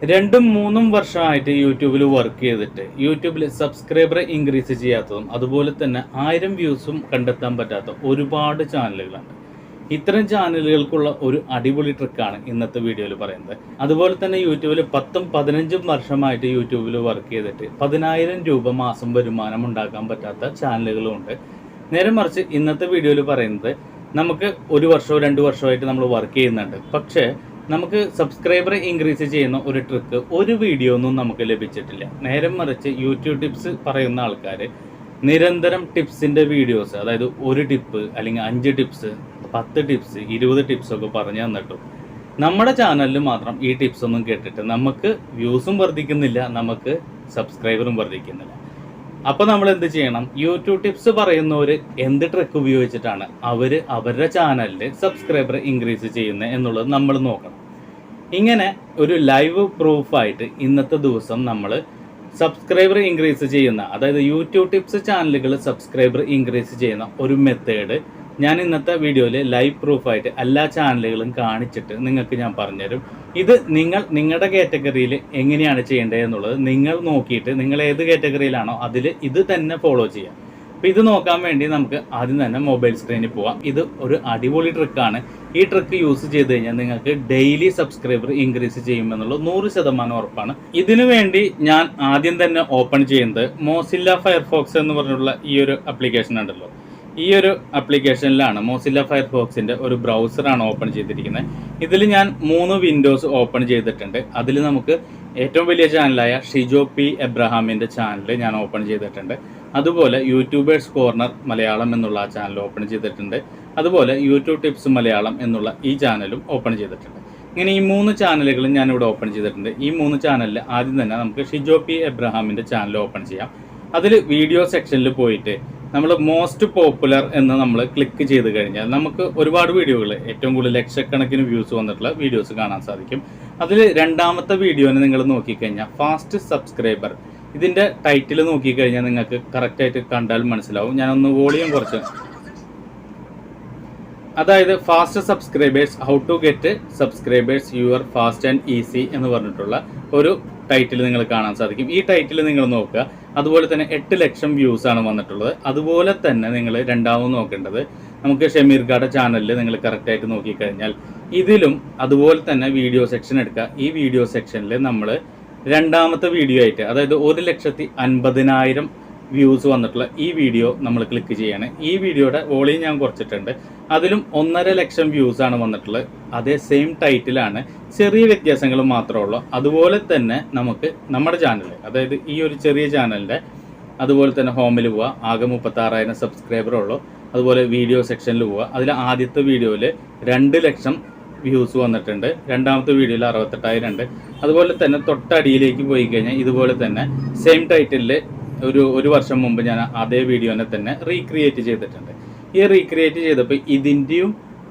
രണ്ടും മൂന്നും വർഷമായിട്ട് യൂട്യൂബിൽ വർക്ക് ചെയ്തിട്ട് യൂട്യൂബിൽ സബ്സ്ക്രൈബർ ഇൻക്രീസ് ചെയ്യാത്തതും അതുപോലെ തന്നെ 1000 വ്യൂസും കണ്ടെത്താൻ പറ്റാത്ത ഒരുപാട് ചാനലുകളുണ്ട്. ഇത്തരം ചാനലുകൾക്കുള്ള ഒരു അടിപൊളി ട്രിക്കാണ് ഇന്നത്തെ വീഡിയോയിൽ പറയുന്നത്. അതുപോലെ തന്നെ യൂട്യൂബിൽ 10ഉം 15ഉം വർഷമായിട്ട് യൂട്യൂബിൽ വർക്ക് ചെയ്തിട്ട് 10,000 രൂപ മാസം വരുമാനം ഉണ്ടാക്കാൻ പറ്റാത്ത ചാനലുകളും ഉണ്ട്. നേരെ മറിച്ച് ഇന്നത്തെ വീഡിയോയിൽ പറയുന്നത് നമുക്ക് 1 വർഷമോ 2 വർഷമായിട്ട് നമ്മൾ വർക്ക് ചെയ്യുന്നുണ്ട്, പക്ഷേ നമുക്ക് സബ്സ്ക്രൈബർ ഇൻക്രീസ് ചെയ്യുന്ന ഒരു ട്രിക്ക് ഒരു വീഡിയോ ഒന്നും നമുക്ക് ലഭിച്ചിട്ടില്ല. നേരെ മറിച്ച് യൂട്യൂബ് ടിപ്സ് പറയുന്ന ആൾക്കാർ നിരന്തരം ടിപ്സിൻ്റെ വീഡിയോസ്, അതായത് ഒരു ടിപ്പ് അല്ലെങ്കിൽ 5 ടിപ്സ് 10 ടിപ്സ് 20 ടിപ്സ് ഒക്കെ പറഞ്ഞു തന്നിട്ടും നമ്മുടെ ചാനലിൽ മാത്രം ഈ ടിപ്സ് ഒന്നും കേട്ടിട്ട് നമുക്ക് വ്യൂസും വർദ്ധിക്കുന്നില്ല, നമുക്ക് സബ്സ്ക്രൈബറും വർദ്ധിക്കുന്നില്ല. അപ്പോൾ നമ്മൾ എന്ത് ചെയ്യണം? യൂട്യൂബ് ടിപ്സ് പറയുന്നവർ എന്ത് ട്രിക്ക് ഉപയോഗിച്ചിട്ടാണ് അവരുടെ ചാനലിൽ സബ്സ്ക്രൈബർ ഇൻക്രീസ് ചെയ്യുന്നത് എന്നുള്ളത് നമ്മൾ നോക്കണം. ഇങ്ങനെ ഒരു ലൈവ് പ്രൂഫായിട്ട് ഇന്നത്തെ ദിവസം നമ്മൾ സബ്സ്ക്രൈബർ ഇൻക്രീസ് ചെയ്യുന്ന, അതായത് യൂട്യൂബ് ടിപ്സ് ചാനലുകൾ സബ്സ്ക്രൈബർ ഇൻക്രീസ് ചെയ്യുന്ന ഒരു മെത്തേഡ് ഞാൻ ഇന്നത്തെ വീഡിയോയിൽ ലൈവ് പ്രൂഫായിട്ട് എല്ലാ ചാനലുകളും കാണിച്ചിട്ട് നിങ്ങൾക്ക് ഞാൻ പറഞ്ഞുതരും. ഇത് നിങ്ങളുടെ കാറ്റഗറിയിൽ എങ്ങനെയാണ് ചെയ്യേണ്ടത് എന്നുള്ളത് നിങ്ങൾ നോക്കിയിട്ട് നിങ്ങൾ ഏത് കാറ്റഗറിയിലാണോ അതിൽ ഇത് തന്നെ ഫോളോ ചെയ്യാം. അപ്പോൾ ഇത് നോക്കാൻ വേണ്ടി നമുക്ക് ആദ്യം തന്നെ മൊബൈൽ സ്ക്രീനിൽ പോവാം. ഇത് ഒരു അടിപൊളി ട്രിക്കാണ്. ഈ ട്രിക്ക് യൂസ് ചെയ്ത് കഴിഞ്ഞാൽ നിങ്ങൾക്ക് ഡെയിലി സബ്സ്ക്രൈബർ ഇൻക്രീസ് ചെയ്യുമെന്നുള്ളത് 100% ഉറപ്പാണ്. ഇതിനു വേണ്ടി ഞാൻ ആദ്യം തന്നെ ഓപ്പൺ ചെയ്യുന്നത് മോസില്ല ഫയർഫോക്സ് എന്ന് പറഞ്ഞിട്ടുള്ള ഈ ഒരു ആപ്ലിക്കേഷൻ ഉണ്ടല്ലോ. ഈ ഒരു ആപ്ലിക്കേഷനിലാണ് മോസില്ല ഫയർഫോക്സിൻ്റെ ഒരു ബ്രൗസറാണ് ഓപ്പൺ ചെയ്തിരിക്കുന്നത്. ഇതിൽ ഞാൻ 3 വിൻഡോസ് ഓപ്പൺ ചെയ്തിട്ടുണ്ട്. അതിൽ നമുക്ക് ഏറ്റവും വലിയ ചാനലായ ഷിജോ പി എബ്രഹാമിൻ്റെ ചാനൽ ഞാൻ ഓപ്പൺ ചെയ്തിട്ടുണ്ട്. അതുപോലെ യൂട്യൂബേഴ്സ് കോർണർ മലയാളം എന്നുള്ള ആ ചാനൽ ഓപ്പൺ ചെയ്തിട്ടുണ്ട്. അതുപോലെ യൂട്യൂബ് ടിപ്സ് മലയാളം എന്നുള്ള ഈ ചാനലും ഓപ്പൺ ചെയ്തിട്ടുണ്ട്. ഇങ്ങനെ ഈ 3 ചാനലുകളും ഞാനിവിടെ ഓപ്പൺ ചെയ്തിട്ടുണ്ട്. ഈ 3 ചാനലിൽ ആദ്യം തന്നെ നമുക്ക് ഷിജോ പി എബ്രഹാമിൻ്റെ ചാനൽ ഓപ്പൺ ചെയ്യാം. അതിൽ വീഡിയോ സെക്ഷനിൽ പോയിട്ട് നമ്മൾ മോസ്റ്റ് പോപ്പുലർ എന്ന് നമ്മൾ ക്ലിക്ക് ചെയ്ത് കഴിഞ്ഞാൽ നമുക്ക് ഒരുപാട് വീഡിയോകൾ, ഏറ്റവും കൂടുതൽ ലക്ഷക്കണക്കിന് വ്യൂസ് വന്നിട്ടുള്ള വീഡിയോസ് കാണാൻ സാധിക്കും. അതിൽ രണ്ടാമത്തെ വീഡിയോനെ നിങ്ങൾ നോക്കിക്കഴിഞ്ഞാൽ ഫാസ്റ്റ് സബ്സ്ക്രൈബർ, ഇതിൻ്റെ ടൈറ്റിൽ നോക്കിക്കഴിഞ്ഞാൽ നിങ്ങൾക്ക് കറക്റ്റായിട്ട് കണ്ടാൽ മനസ്സിലാവും. ഞാനൊന്ന് വോളിയം കുറച്ച്, അതായത് fast subscribers, how to get subscribers your fast and easy എന്ന് പറഞ്ഞിട്ടുള്ള ഒരു ടൈറ്റിൽ നിങ്ങൾ കാണാൻ സാധിക്കും. ഈ ടൈറ്റിൽ നിങ്ങൾ നോക്കുക. അതുപോലെ തന്നെ 8 ലക്ഷം വ്യൂസ് ആണ് വന്നിട്ടുള്ളത്. അതുപോലെ തന്നെ നിങ്ങൾ രണ്ടാമത് നോക്കേണ്ടത് നമുക്ക് ഷമീർ ഖായുടെ ചാനലിൽ നിങ്ങൾ കറക്റ്റായിട്ട് നോക്കിക്കഴിഞ്ഞാൽ ഇതിലും അതുപോലെ തന്നെ വീഡിയോ സെക്ഷൻ എടുക്കുക. ഈ വീഡിയോ സെക്ഷനിൽ നമ്മൾ രണ്ടാമത്തെ വീഡിയോ ആയിട്ട്, അതായത് 1,50,000 വ്യൂസ് വന്നിട്ടുള്ള ഈ വീഡിയോ നമ്മൾ ക്ലിക്ക് ചെയ്യാണ്. ഈ വീഡിയോയുടെ വോളിയം ഞാൻ കുറച്ചിട്ടുണ്ട്. അതിലും 1.5 ലക്ഷം വ്യൂസ് ആണ് വന്നിട്ടുള്ളത്. അതേ സെയിം ടൈറ്റിലാണ്, ചെറിയ വ്യത്യാസങ്ങൾ മാത്രമേ ഉള്ളൂ. അതുപോലെ തന്നെ നമുക്ക് നമ്മുടെ ചാനൽ, അതായത് ഈ ഒരു ചെറിയ ചാനലിൻ്റെ അതുപോലെ തന്നെ ഹോമിൽ പോവുക. ആകെ 36,000 സബ്സ്ക്രൈബർ ഉള്ളൂ. അതുപോലെ വീഡിയോ സെക്ഷനിൽ പോവുക. അതിൽ ആദ്യത്തെ വീഡിയോയിൽ 2 ലക്ഷം വ്യൂസ് വന്നിട്ടുണ്ട്. രണ്ടാമത്തെ വീഡിയോയിൽ 68,000 ഉണ്ട്. അതുപോലെ തന്നെ തൊട്ടടിയിലേക്ക് പോയി കഴിഞ്ഞാൽ ഇതുപോലെ തന്നെ സെയിം ടൈറ്റിലിൽ ഒരു വർഷം മുമ്പ് ഞാൻ അതേ വീഡിയോനെ തന്നെ റീക്രിയേറ്റ് ചെയ്തിട്ടുണ്ട്. ഈ റീക്രിയേറ്റ് ചെയ്തപ്പോൾ ഇതിൻ്റെയും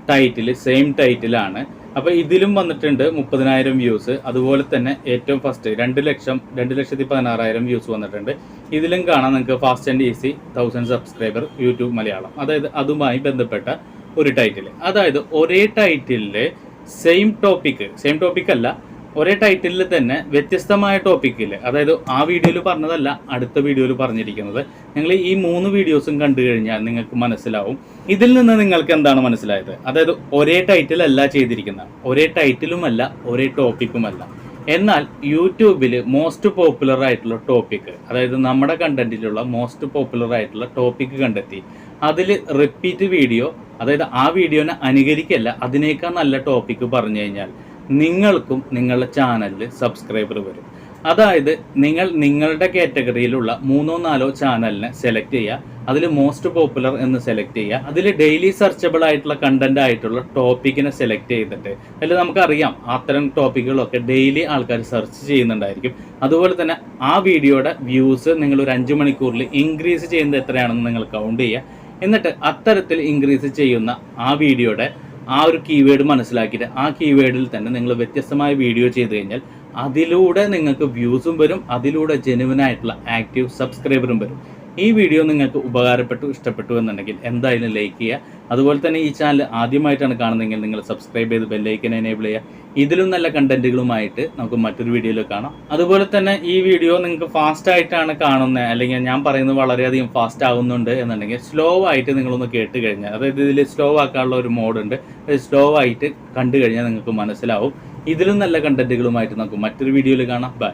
ടൈറ്റിൽ സെയിം ടൈറ്റിലാണ്. അപ്പോൾ ഇതിലും വന്നിട്ടുണ്ട് 30,000 വ്യൂസ്. അതുപോലെ തന്നെ ഏറ്റവും ഫസ്റ്റ് 2,16,000 വ്യൂസ് വന്നിട്ടുണ്ട്. ഇതിലും കാണാം നിങ്ങൾക്ക് fast and easy 1000 subscriber YouTube Malayalam, അതായത് അതുമായി ബന്ധപ്പെട്ട ഒരു ടൈറ്റിൽ. അതായത് ഒരേ ടൈറ്റിലിൽ സെയിം ടോപ്പിക് അല്ല, ഒരേ ടൈറ്റിലിൽ തന്നെ വ്യത്യസ്തമായ ടോപ്പിക്കിൽ, അതായത് ആ വീഡിയോയിൽ പറഞ്ഞതല്ല അടുത്ത വീഡിയോയിൽ പറഞ്ഞിരിക്കുന്നത്. നിങ്ങൾ ഈ 3 വീഡിയോസും കണ്ടു കഴിഞ്ഞാൽ നിങ്ങൾക്ക് മനസ്സിലാവും. ഇതിൽ നിന്ന് നിങ്ങൾക്ക് എന്താണ് മനസ്സിലായത്? അതായത് ഒരേ ടൈറ്റിലല്ല ചെയ്തിരിക്കുന്നത്, ഒരേ ടൈറ്റിലുമല്ല, ഒരേ ടോപ്പിക്കുമല്ല. എന്നാൽ യൂട്യൂബിൽ മോസ്റ്റ് പോപ്പുലർ ആയിട്ടുള്ള ടോപ്പിക്ക്, അതായത് നമ്മുടെ കണ്ടന്റിലുള്ള മോസ്റ്റ് പോപ്പുലർ ആയിട്ടുള്ള ടോപ്പിക്ക് കണ്ടെത്തി അതിൽ റിപ്പീറ്റ് വീഡിയോ, അതായത് ആ വീഡിയോനെ അനുകരിക്കല്ല, അതിനേക്കാൾ നല്ല ടോപ്പിക്ക് പറഞ്ഞു കഴിഞ്ഞാൽ നിങ്ങൾക്കും നിങ്ങളുടെ ചാനലിൽ സബ്സ്ക്രൈബർ വരും. അതായത് നിങ്ങളുടെ കാറ്റഗറിയിലുള്ള 3-4 ചാനലിനെ സെലക്ട് ചെയ്യുക. അതിൽ മോസ്റ്റ് പോപ്പുലർ എന്ന് സെലക്ട് ചെയ്യുക. അതിൽ ഡെയിലി സെർച്ചബിൾ ആയിട്ടുള്ള കണ്ടന്റ് ആയിട്ടുള്ള ടോപ്പിക്കിനെ സെലക്ട് ചെയ്തിട്ട്, അതിൽ നമുക്കറിയാം അത്തരം ടോപ്പിക്കുകളൊക്കെ ഡെയിലി ആൾക്കാർ സെർച്ച് ചെയ്യുന്നുണ്ടായിരിക്കും. അതുപോലെ തന്നെ ആ വീഡിയോയുടെ വ്യൂസ് നിങ്ങൾ ഒരു 5 മണിക്കൂറിൽ ഇൻക്രീസ് ചെയ്യുന്നത് എത്രയാണെന്ന് നിങ്ങൾ കൗണ്ട് ചെയ്യുക. എന്നിട്ട് അത്തരത്തിൽ ഇൻക്രീസ് ചെയ്യുന്ന ആ വീഡിയോയുടെ ആ ഒരു കീവേഡ് മനസ്സിലാക്കിയിട്ട് ആ കീവേഡിൽ തന്നെ നിങ്ങൾ വ്യത്യസ്തമായ വീഡിയോ ചെയ്ത് കഴിഞ്ഞാൽ അതിലൂടെ നിങ്ങൾക്ക് വ്യൂസും വരും, അതിലൂടെ ജെനുവിനായിട്ടുള്ള ആക്റ്റീവ് സബ്സ്ക്രൈബറും വരും. ഈ വീഡിയോ നിങ്ങൾക്ക് ഉപകാരപ്പെട്ടു, ഇഷ്ടപ്പെട്ടു എന്നുണ്ടെങ്കിൽ എന്തായാലും ലൈക്ക് ചെയ്യുക. അതുപോലെ തന്നെ ഈ ചാനൽ ആദ്യമായിട്ടാണ് കാണുന്നതെങ്കിൽ നിങ്ങൾ സബ്സ്ക്രൈബ് ചെയ്ത് ബെല്ലൈക്കൻ എനേബിൾ ചെയ്യുക. ഇതിലും നല്ല കണ്ടന്റുകളുമായിട്ട് നമുക്ക് മറ്റൊരു വീഡിയോയിൽ കാണാം. അതുപോലെ തന്നെ ഈ വീഡിയോ നിങ്ങൾക്ക് ഫാസ്റ്റ് ആയിട്ടാണ് കാണുന്നത്, അല്ലെങ്കിൽ ഞാൻ പറയുന്നത് വളരെയധികം ഫാസ്റ്റ് ആവുന്നുണ്ട് എന്നുണ്ടെങ്കിൽ സ്ലോ ആയിട്ട് നിങ്ങളൊന്ന് കേട്ട് കഴിഞ്ഞാൽ, അതായത് ഇതിൽ സ്ലോ ആക്കാനുള്ള ഒരു മോഡുണ്ട്, സ്ലോ ആയിട്ട് കണ്ടു കഴിഞ്ഞാൽ നിങ്ങൾക്ക് മനസ്സിലാവും. ഇതിലും നല്ല കണ്ടന്റുകളുമായിട്ട് നമുക്ക് മറ്റൊരു വീഡിയോയിൽ കാണാം. ബൈ.